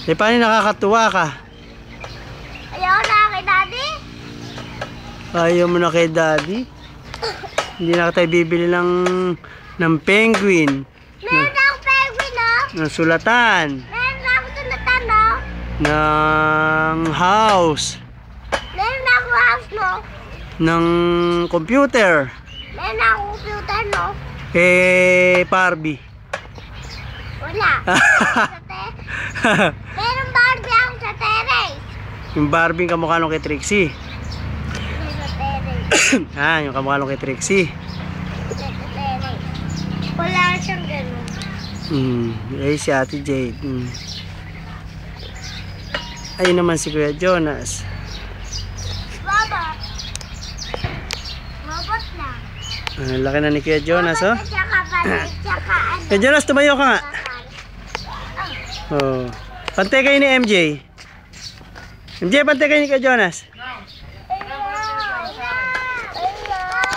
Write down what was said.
Eh, paano nakakatuwa ka? Ayaw na kay daddy. Ayaw mo na kay daddy? Hindi na tayo bibili ng penguin. Meron ako penguin, no? Ng sulatan. Meron ako sulatan, no? Ng house. Meron ako house, no? Ng computer. Meron ako computer, no? Eh, Barbie. Wala. Meron Barbie ako sa terrace. Yung Barbie kamukha nung kay Trixie. Meron sa terrace. Yung kamukha nung kay Trixie. Meron sa terrace. Wala siyang ganun. Eh, si Ate Jade. Ayun naman si Kuya Jonas. Robot. Robot lang. Ang laki na ni Kuya Jonas, oh. Robot at saka balik, saka ano. Kuya Jonas, tumayo ka nga. Oh. Pantay kayo ni MJ. MJ, pantay kayo ni Kuya Jonas.